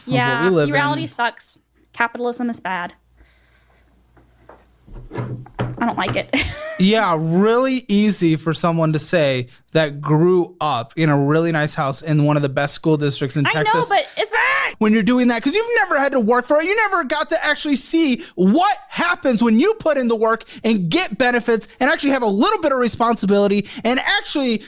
Yeah, what we live reality in. sucks. Capitalism is bad. I don't like it. Yeah, really easy for someone to say that grew up in a really nice house in one of the best school districts in Texas. I know, but it's when you're doing that, because you've never had to work for it. You never got to actually see what happens when you put in the work and get benefits and actually have a little bit of responsibility and actually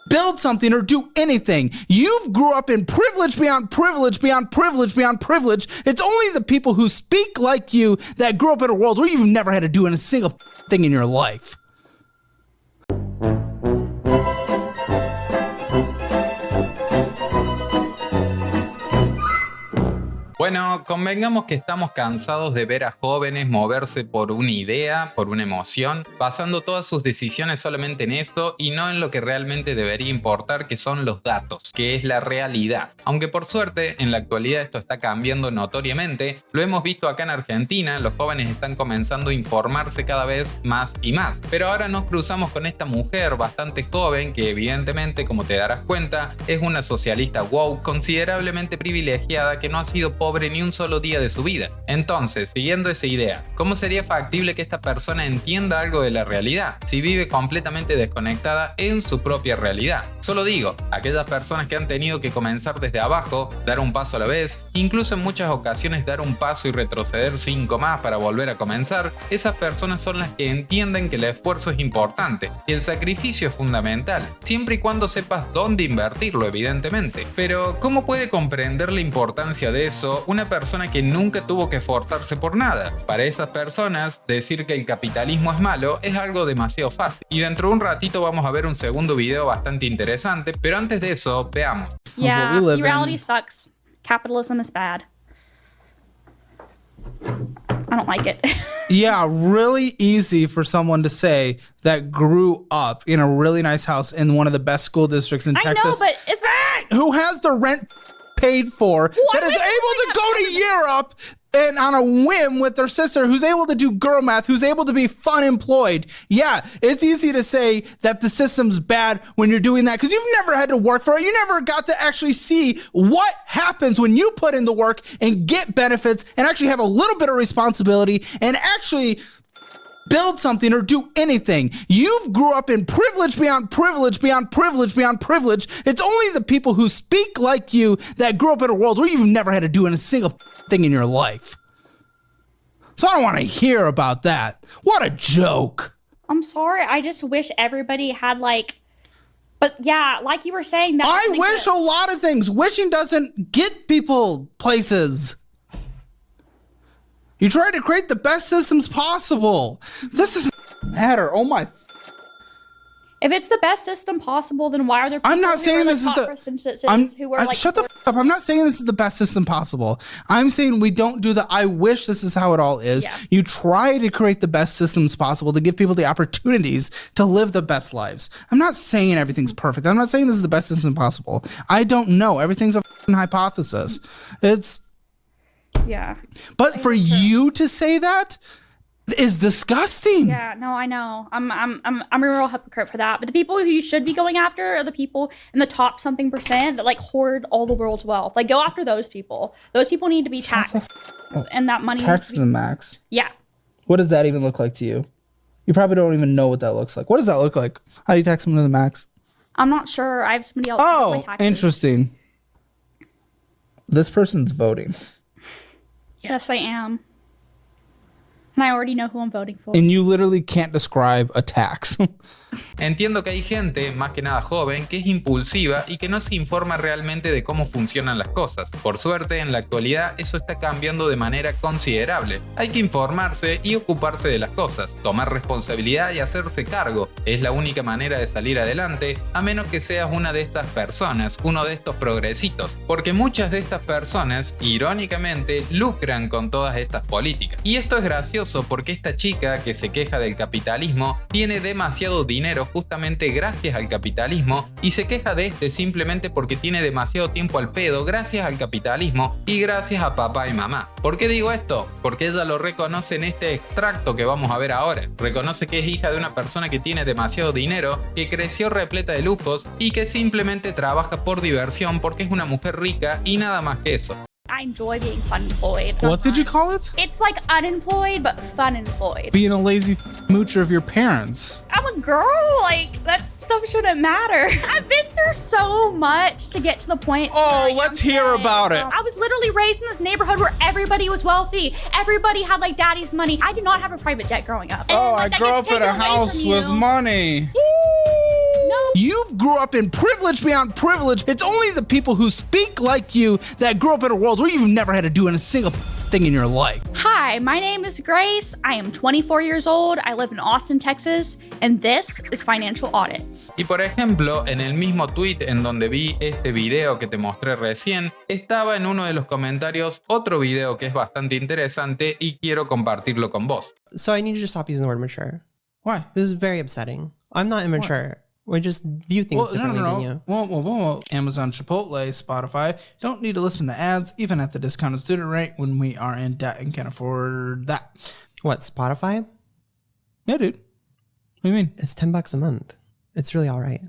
build something or do anything. You've grew up in privilege beyond privilege beyond privilege beyond privilege. It's only the people who speak like you that grew up in a world where you've never had to do a single thing in your life. Bueno, convengamos que estamos cansados de ver a jóvenes moverse por una idea, por una emoción, basando todas sus decisiones solamente en eso y no en lo que realmente debería importar, que son los datos, que es la realidad. Aunque por suerte, en la actualidad esto está cambiando notoriamente, lo hemos visto acá en Argentina, los jóvenes están comenzando a informarse cada vez más y más. Pero ahora nos cruzamos con esta mujer bastante joven que evidentemente, como te darás cuenta, es una socialista woke considerablemente privilegiada que no ha sido pobre ni un solo día de su vida. Entonces, siguiendo esa idea, ¿cómo sería factible que esta persona entienda algo de la realidad si vive completamente desconectada en su propia realidad? Solo digo, aquellas personas que han tenido que comenzar desde abajo, dar un paso a la vez, incluso en muchas ocasiones dar un paso y retroceder 5 más para volver a comenzar, esas personas son las que entienden que el esfuerzo es importante y el sacrificio es fundamental, siempre y cuando sepas dónde invertirlo, evidentemente. Pero, ¿cómo puede comprender la importancia de eso una persona que nunca tuvo que esforzarse por nada? Para esas personas, decir que el capitalismo es malo es algo demasiado fácil. Y dentro de un ratito vamos a ver un segundo video bastante interesante, pero antes de eso, veamos. Yeah, we live reality in. sucks. Capitalism is bad. I don't like it. Yeah, really easy for someone to say that grew up in a really nice house in one of the best school districts in I know, Texas. but it's Who has the rent paid for, that is able to go to Europe and on a whim with their sister, who's able to do girl math, who's able to be fun employed. Yeah, it's easy to say that the system's bad when you're doing that because you've never had to work for it. You never got to actually see what happens when you put in the work and get benefits and actually have a little bit of responsibility and actually build something or do anything. You've grew up in privilege beyond privilege beyond privilege beyond privilege. It's only the people who speak like you that grew up in a world where you've never had to do a single thing in your life. So I don't want to hear about that. What a joke. I'm sorry. I just wish everybody had but yeah, like you were saying, that I doesn't wish exist. a lot of things. Wishing doesn't get people places. You try to create the best systems possible. This doesn't matter. Oh my. If it's the best system possible, then why are there people I'm not who saying are this is top the. percentages who are Shut the f up. I'm not saying this is the best system possible. I'm saying we don't do the I wish this is how it all is. Yeah. You try to create the best systems possible to give people the opportunities to live the best lives. I'm not saying everything's perfect. I'm not saying this is the best system possible. I don't know. Everything's a f***ing hypothesis. It's. Yeah. But for you to say that is disgusting. Yeah, no, I know. I'm a real hypocrite for that. But the people who you should be going after are the people in the top something percent that hoard all the world's wealth. Go after those people. Those people need to be taxed, and that money Tax needs to to the be, max. yeah. What does that even look like to you? You probably don't even know what that looks like. What does that look like? How do you tax them to the max? I'm not sure. I have somebody else. who does my Oh, taxes. interesting. This person's voting. Yes, I am. And I already know who I'm voting for. And you literally can't describe a tax. Entiendo que hay gente, más que nada joven, que es impulsiva y que no se informa realmente de cómo funcionan las cosas. Por suerte, en la actualidad eso está cambiando de manera considerable. Hay que informarse y ocuparse de las cosas, tomar responsabilidad y hacerse cargo. Es la única manera de salir adelante, a menos que seas una de estas personas, uno de estos progresitos. Porque muchas de estas personas, irónicamente, lucran con todas estas políticas. Y esto es gracioso porque esta chica que se queja del capitalismo tiene demasiado dinero justamente gracias al capitalismo y se queja de simplemente porque tiene demasiado tiempo al pedo gracias al capitalismo y gracias a papá y mamá. ¿Por qué digo esto? Porque ella lo reconoce en este extracto que vamos a ver ahora. Reconoce que es hija de una persona que tiene demasiado dinero, que creció repleta de lujos y que simplemente trabaja por diversión porque es una mujer rica y nada más que eso. I enjoy being fun employed. What did you call it? It's like unemployed, but fun employed. Being a lazy moocher of your parents. I'm a girl, like that stuff shouldn't matter. I've been through so much to get to the point. Oh, let's hear about it. I was literally raised in this neighborhood where everybody was wealthy. Everybody had like daddy's money. I did not have a private jet growing up. And, Oh, like, I that grew gets up in taken a away house from with you. money. No. You've grew up in privilege beyond privilege. It's only the people who speak like you that grew up in a world where you've never had to do a single thing in your life. Hi, my name is Grace. I am 24 years old. I live in Austin, Texas, and this is Financial Audit. Y por ejemplo, en el mismo tweet en donde vi este video que te mostré recién, estaba en uno de los comentarios otro video que es bastante interesante y quiero compartirlo con vos. So I need you to stop using the word mature. Why? This is very upsetting. I'm not immature. We just view things differently than you. Whoa. Amazon, Chipotle, Spotify don't need to listen to ads even at the discounted student rate when we are in debt and can't afford that. What, Spotify? Yeah, dude. What do you mean? It's $10 a month. It's really all right.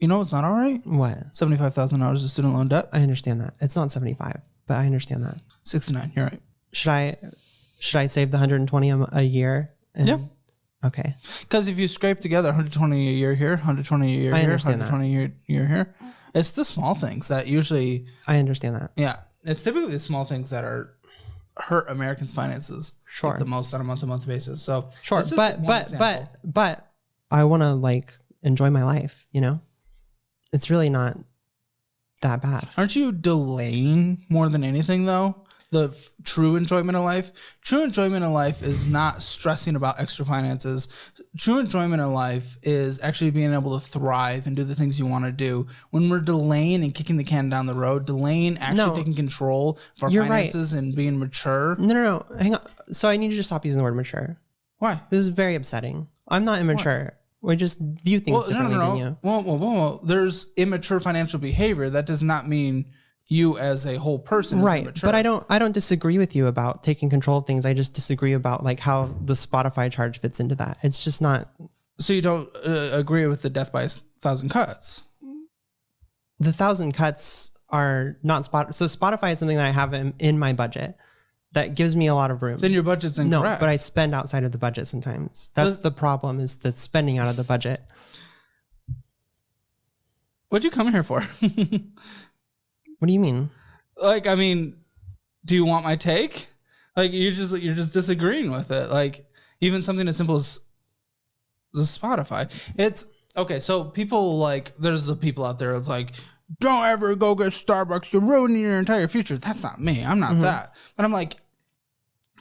You know it's not all right? What? $75,000 of student loan debt. I understand that. It's not 75, but I understand that. 69. You're right. Should I save the 120 a year? Yeah. Okay. Because if you scrape together 120 a year here, 120 a year I here, understand 120 a year here, it's the small things that usually, I understand that. yeah, it's typically the small things that hurt Americans' finances Sure. the most on a month-to-month basis. So Sure. that's just one example. But I want to like enjoy my life, you know? It's really not that bad. Aren't you delaying more than anything though? The true enjoyment of life. True enjoyment of life is not stressing about extra finances. True enjoyment of life is actually being able to thrive and do the things you want to do. When we're delaying and kicking the can down the road, delaying actually taking control of our finances and being mature. No. Hang on. So I need you to stop using the word mature. Why? This is very upsetting. I'm not immature. We just view things differently than you. Whoa. There's immature financial behavior. That does not mean you as a whole person is immature. But I don't disagree with you about taking control of things. I just disagree about like how the Spotify charge fits into that. It's just not. So you don't agree with the death by 1,000 cuts? The 1,000 cuts are not So Spotify is something that I have in my budget that gives me a lot of room. Then your budget's incorrect. No, but I spend outside of the budget sometimes. That's the problem, is the spending out of the budget. What'd you come here for? What do you mean? Like, I mean, do you want my take? Like, you're just disagreeing with it. Like, even something as simple as the Spotify. It's okay. So people like, there's the people out there. It's like, don't ever go get Starbucks. You're ruining your entire future. That's not me. I'm not that. But I'm like,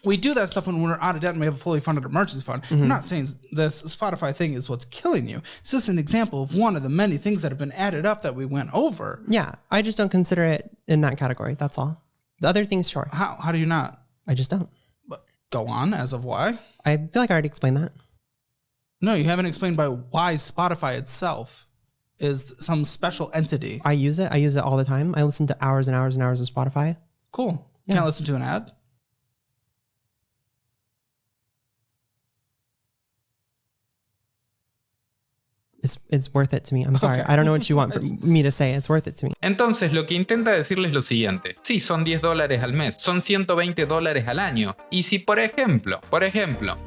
we do that stuff when we're out of debt and we have a fully funded emergency fund. I'm not saying this Spotify thing is what's killing you. It's just an example of one of the many things that have been added up that we went over. Yeah, I just don't consider it in that category. That's all. The other things, sure. How do you not? I just don't. But go on, as of why? I feel like I already explained that. No, you haven't explained by why Spotify itself is some special entity. I use it. I use it all the time. I listen to hours and hours and hours of Spotify. Cool. Yeah. Can't listen to an ad? It's worth it to me. I'm sorry. Okay. I don't know what you want me to say. It's worth it to me. Entonces lo que intenta decirles es lo siguiente. Sí, son $10 al mes, son $120 al año. Y si por ejemplo,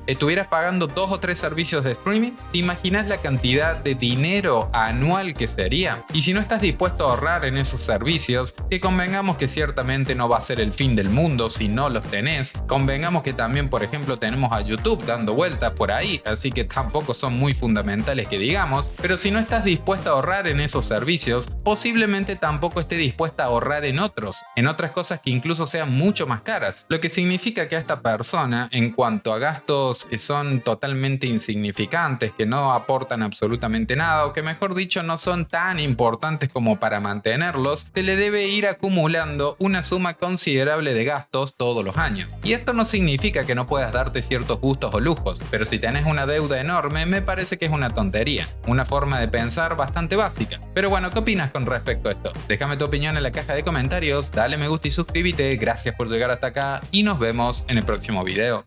estuvieras pagando 2 o 3 servicios de streaming, ¿te imaginas la cantidad de dinero anual que sería? Y si no estás dispuesto a ahorrar en esos servicios, que convengamos que ciertamente no va a ser el fin del mundo si no los tenés. Convengamos que también, por ejemplo, tenemos a YouTube dando vueltas por ahí, así que tampoco son muy fundamentales que digamos. Pero si no estás dispuesta a ahorrar en esos servicios, posiblemente tampoco esté dispuesta a ahorrar en otras cosas que incluso sean mucho más caras. Lo que significa que a esta persona, en cuanto a gastos que son totalmente insignificantes, que no aportan absolutamente nada, o que mejor dicho no son tan importantes como para mantenerlos, se le debe ir acumulando una suma considerable de gastos todos los años. Y esto no significa que no puedas darte ciertos gustos o lujos, pero si tenés una deuda enorme, me parece que es una tontería. Una forma de pensar bastante básica. Pero bueno, ¿qué opinas con respecto a esto? Déjame tu opinión en la caja de comentarios, dale me gusta y suscríbete. Gracias por llegar hasta acá y nos vemos en el próximo video.